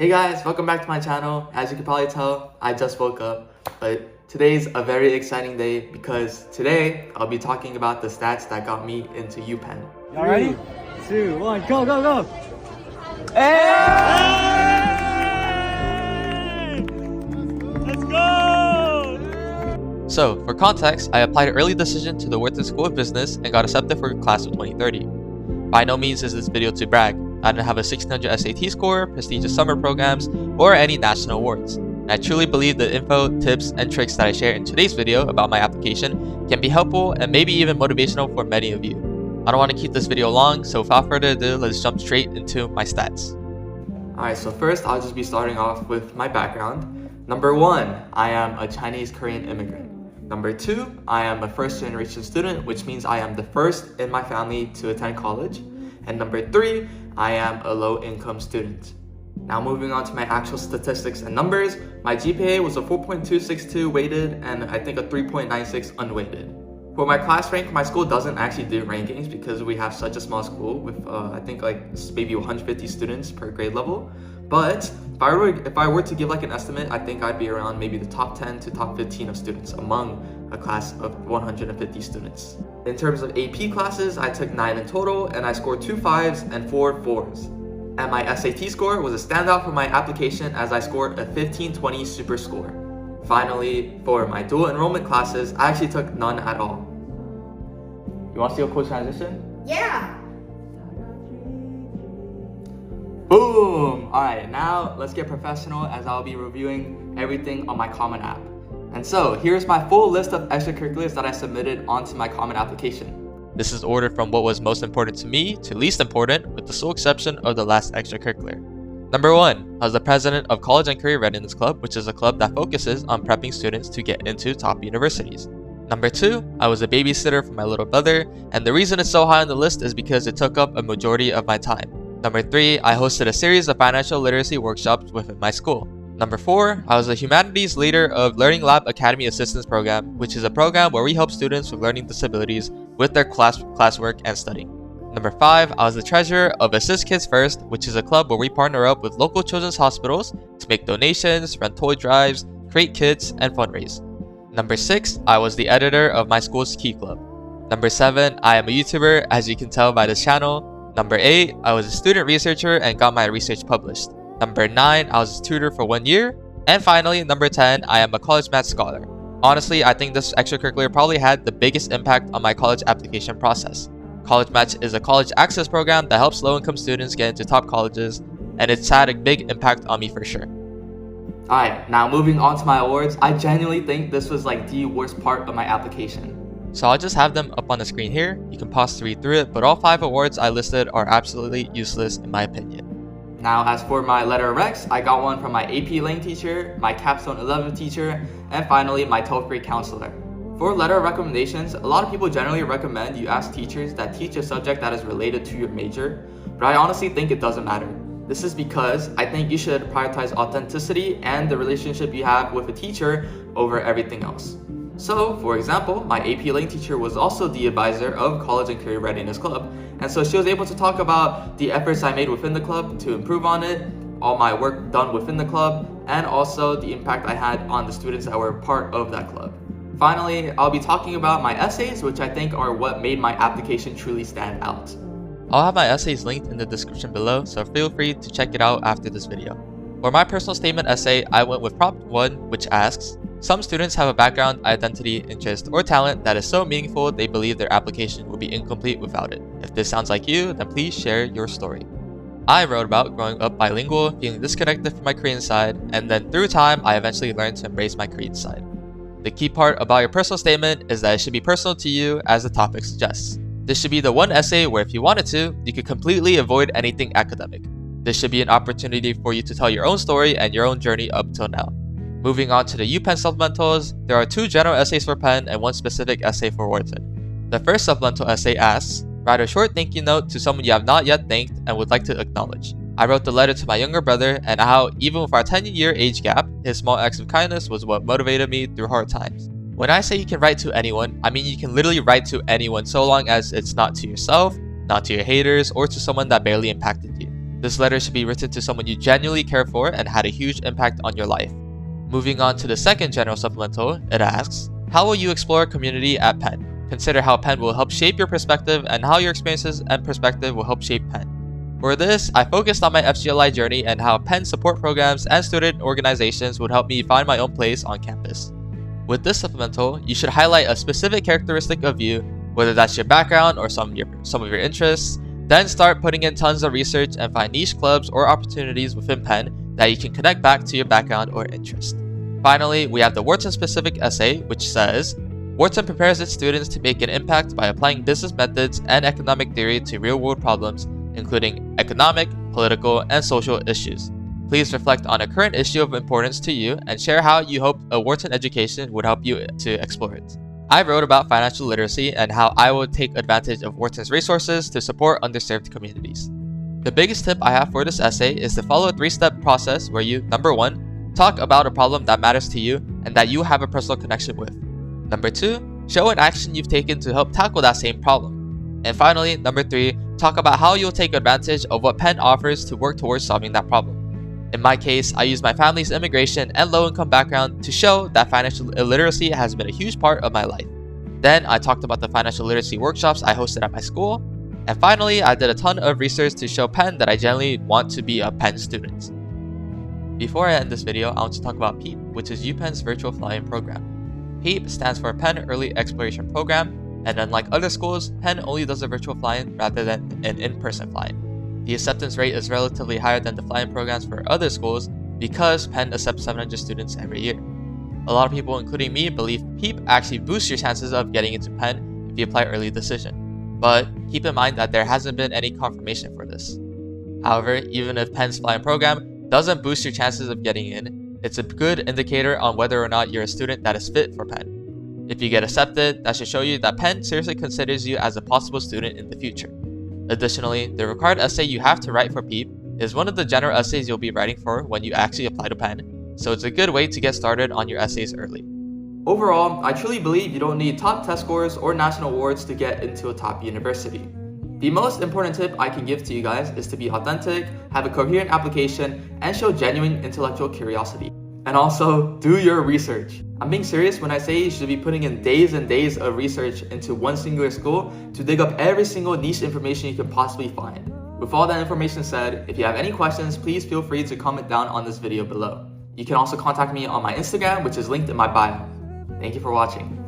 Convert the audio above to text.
Hey guys, welcome back to my channel. As you can probably tell, I just woke up, but today's a very exciting day because today I'll be talking about the stats that got me into UPenn. Y'all ready? 2, 1, go, go, go! Hey! Let's go! So, for context, I applied an early decision to the Wharton School of Business and got accepted for class of 2030. By no means is this video to brag. I didn't have a 1600 SAT score, prestigious summer programs, or any national awards. And I truly believe the info, tips, and tricks that I share in today's video about my application can be helpful and maybe even motivational for many of you. I don't want to keep this video long, so without further ado, let's jump straight into my stats. Alright, so first I'll just be starting off with my background. Number 1, I am a Chinese Korean immigrant. Number 2, I am a first generation student, which means I am the first in my family to attend college. And number 3, I am a low-income student. Now moving on to my actual statistics and numbers, my GPA was a 4.262 weighted and I think a 3.96 unweighted. For my class rank, my school doesn't actually do rankings because we have such a small school with I think like maybe 150 students per grade level. But if I were to give like an estimate, I think I'd be around maybe the top 10 to top 15 of students among a class of 150 students. In terms of AP classes, I took 9 in total and I scored 2 5s and 4 4s. And my SAT score was a standout for my application as I scored a 1520 super score. Finally, for my dual enrollment classes, I actually took none at all. You want to see a cool transition? Yeah. Boom! Alright, now let's get professional as I'll be reviewing everything on my Common App. And so, here's my full list of extracurriculars that I submitted onto my Common application. This is ordered from what was most important to me to least important, with the sole exception of the last extracurricular. Number 1, I was the president of College and Career Readiness Club, which is a club that focuses on prepping students to get into top universities. Number 2, I was a babysitter for my little brother, and the reason it's so high on the list is because it took up a majority of my time. Number 3, I hosted a series of financial literacy workshops within my school. Number 4, I was a humanities leader of Learning Lab Academy Assistance Program, which is a program where we help students with learning disabilities with their classwork and studying. Number 5, I was the treasurer of Assist Kids First, which is a club where we partner up with local children's hospitals to make donations, run toy drives, create kits, and fundraise. Number 6, I was the editor of my school's Key Club. Number 7, I am a YouTuber, as you can tell by this channel. Number 8, I was a student researcher and got my research published. Number 9, I was a tutor for 1 year. And finally, number 10, I am a college math scholar. Honestly, I think this extracurricular probably had the biggest impact on my college application process. College Match is a college access program that helps low-income students get into top colleges, and it's had a big impact on me for sure. Alright, now moving on to my awards, I genuinely think this was like the worst part of my application. So I'll just have them up on the screen here. You can pause to read through it, but all 5 awards I listed are absolutely useless in my opinion. Now, as for my letter of recs, I got one from my AP Lang teacher, my Capstone 11 teacher, and finally my 12th grade counselor. For letter of recommendations, a lot of people generally recommend you ask teachers that teach a subject that is related to your major, but I honestly think it doesn't matter. This is because I think you should prioritize authenticity and the relationship you have with a teacher over everything else. So, for example, my AP Lang teacher was also the advisor of College and Career Readiness Club, and so she was able to talk about the efforts I made within the club to improve on it, all my work done within the club, and also the impact I had on the students that were part of that club. Finally, I'll be talking about my essays, which I think are what made my application truly stand out. I'll have my essays linked in the description below, so feel free to check it out after this video. For my personal statement essay, I went with prompt 1, which asks, some students have a background, identity, interest, or talent that is so meaningful they believe their application would be incomplete without it. If this sounds like you, then please share your story. I wrote about growing up bilingual, feeling disconnected from my Korean side, and then through time, I eventually learned to embrace my Korean side. The key part about your personal statement is that it should be personal to you as the topic suggests. This should be the one essay where if you wanted to, you could completely avoid anything academic. This should be an opportunity for you to tell your own story and your own journey up till now. Moving on to the UPenn supplementals, there are 2 general essays for Penn and 1 specific essay for Wharton. The first supplemental essay asks, write a short thank you note to someone you have not yet thanked and would like to acknowledge. I wrote the letter to my younger brother and how, even with our 10-year age gap, his small acts of kindness was what motivated me through hard times. When I say you can write to anyone, I mean you can literally write to anyone so long as it's not to yourself, not to your haters, or to someone that barely impacted you. This letter should be written to someone you genuinely care for and had a huge impact on your life. Moving on to the second general supplemental, it asks, how will you explore community at Penn? Consider how Penn will help shape your perspective and how your experiences and perspective will help shape Penn. For this, I focused on my FGLI journey and how Penn support programs and student organizations would help me find my own place on campus. With this supplemental, you should highlight a specific characteristic of you, whether that's your background or some of your interests, then start putting in tons of research and find niche clubs or opportunities within Penn that you can connect back to your background or interest. Finally, we have the Wharton-specific essay, which says, Wharton prepares its students to make an impact by applying business methods and economic theory to real-world problems, including economic, political, and social issues. Please reflect on a current issue of importance to you and share how you hope a Wharton education would help you to explore it. I wrote about financial literacy and how I would take advantage of Wharton's resources to support underserved communities. The biggest tip I have for this essay is to follow a 3-step process where you, number 1, talk about a problem that matters to you and that you have a personal connection with. Number 2, show an action you've taken to help tackle that same problem. And finally, number 3, talk about how you'll take advantage of what Penn offers to work towards solving that problem. In my case, I used my family's immigration and low-income background to show that financial illiteracy has been a huge part of my life. Then I talked about the financial literacy workshops I hosted at my school. And finally, I did a ton of research to show Penn that I genuinely want to be a Penn student. Before I end this video, I want to talk about PEEP, which is UPenn's virtual fly-in program. PEEP stands for Penn Early Exploration Program, and unlike other schools, Penn only does a virtual fly-in rather than an in-person fly-in. The acceptance rate is relatively higher than the fly-in programs for other schools because Penn accepts 700 students every year. A lot of people, including me, believe PEEP actually boosts your chances of getting into Penn if you apply early decision. But keep in mind that there hasn't been any confirmation for this. However, even if Penn's fly-in program doesn't boost your chances of getting in, it's a good indicator on whether or not you're a student that is fit for Penn. If you get accepted, that should show you that Penn seriously considers you as a possible student in the future. Additionally, the required essay you have to write for PEEP is one of the general essays you'll be writing for when you actually apply to Penn, so it's a good way to get started on your essays early. Overall, I truly believe you don't need top test scores or national awards to get into a top university. The most important tip I can give to you guys is to be authentic, have a coherent application, and show genuine intellectual curiosity. And also, do your research. I'm being serious when I say you should be putting in days and days of research into one singular school to dig up every single niche information you can possibly find. With all that information said, if you have any questions, please feel free to comment down on this video below. You can also contact me on my Instagram, which is linked in my bio. Thank you for watching.